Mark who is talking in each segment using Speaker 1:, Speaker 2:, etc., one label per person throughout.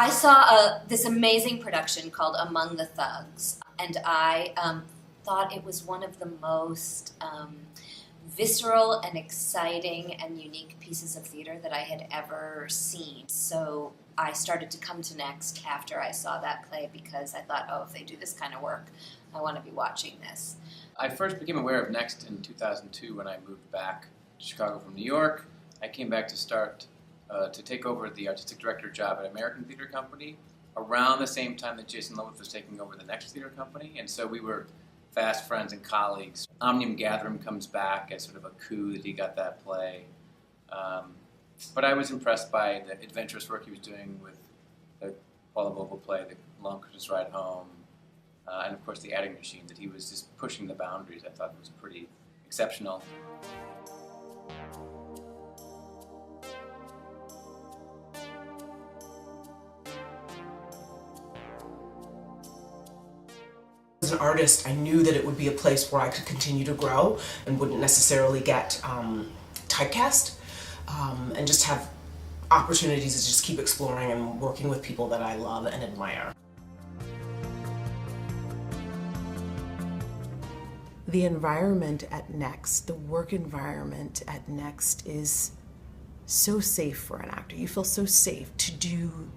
Speaker 1: I saw this amazing production called Among the Thugs, and I thought it was one of the most visceral and exciting and unique pieces of theater that I had ever seen. So I started to come to Next after I saw that play because I thought, oh, if they do this kind of work, I want to be watching this.
Speaker 2: I first became aware of Next in 2002 when I moved back to Chicago from New York. I came back to start to take over the artistic director job at American Theater Company around the same time that Jason Lowith was taking over the Next Theater Company, and so we were fast friends and colleagues. Omnium Gatherum comes back as sort of a coup that he got that play. But I was impressed by the adventurous work he was doing with the Paula Vogel play, The Long Christmas Ride Home, and of course The Adding Machine, that he was just pushing the boundaries. I thought was pretty exceptional.
Speaker 3: As an artist, I knew that it would be a place where I could continue to grow and wouldn't necessarily get typecast, and just have opportunities to just keep exploring and working with people that I love and admire. The environment at Next, the work environment at Next is so safe for an actor. You feel so safe to do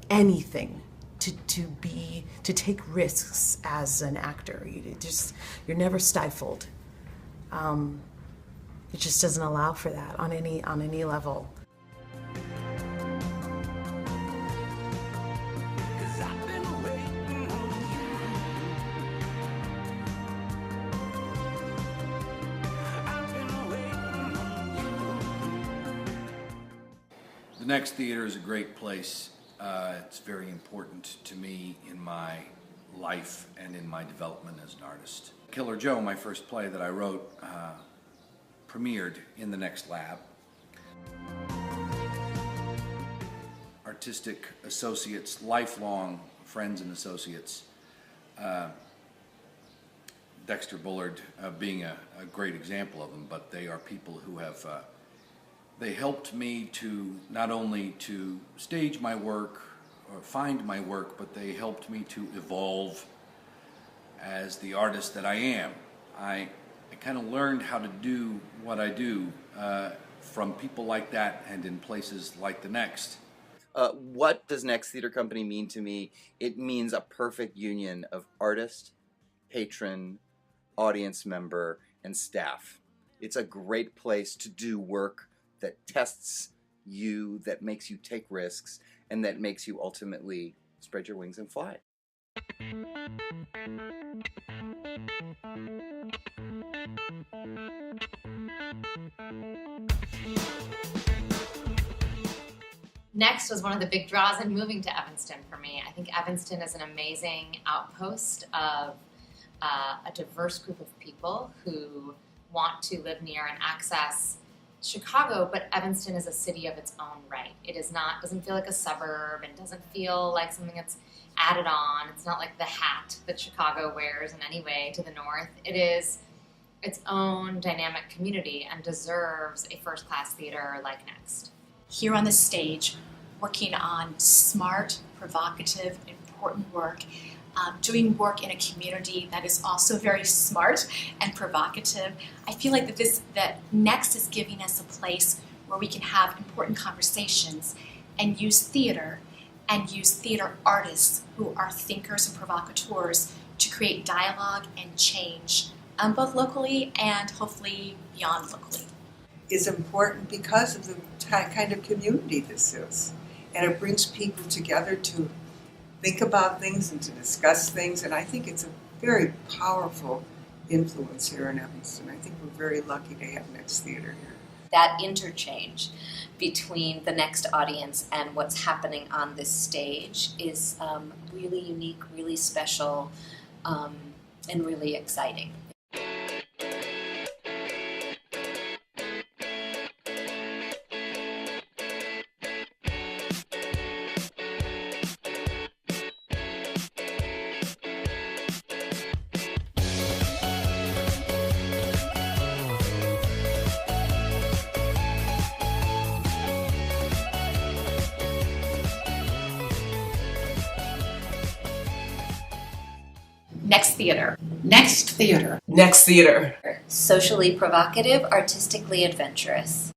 Speaker 3: anything. To take risks as an actor. You're never stifled. It just doesn't allow for that on any level.
Speaker 4: The Next Theater is a great place. It's very important to me in my life and in my development as an artist. Killer Joe, my first play that I wrote, premiered in the Next Lab. Artistic associates, lifelong friends and associates, Dexter Bullard being a great example of them, but they are people who have they helped me to not only to stage my work or find my work, but they helped me to evolve as the artist that I am. I kind of learned how to do what I do from people like that and in places like the Next.
Speaker 5: What does Next Theater Company mean to me? It means a perfect union of artist, patron, audience member, and staff. It's a great place to do work that tests you, that makes you take risks, and that makes you ultimately spread your wings and fly.
Speaker 6: Next was one of the big draws in moving to Evanston for me. I think Evanston is an amazing outpost of a diverse group of people who want to live near and access Chicago, but Evanston is a city of its own right. It is not, doesn't feel like a suburb and doesn't feel like something that's added on. It's not like the hat that Chicago wears in any way to the north. It is its own dynamic community and deserves a first-class theater like Next.
Speaker 7: Here on the stage, working on smart, provocative, important work, doing work in a community that is also very smart and provocative. I feel like that Next is giving us a place where we can have important conversations and use theater artists who are thinkers and provocateurs to create dialogue and change, both locally and hopefully beyond locally.
Speaker 8: Is important because of the kind of community this is. And it brings people together to think about things and to discuss things, and I think it's a very powerful influence here in Evanston. I think we're very lucky to have Next Theater here.
Speaker 1: That interchange between the Next audience and what's happening on this stage is really unique, really special, and really exciting.
Speaker 7: Next Theater.
Speaker 9: Next Theater.
Speaker 3: Next Theater.
Speaker 1: Socially provocative, artistically adventurous.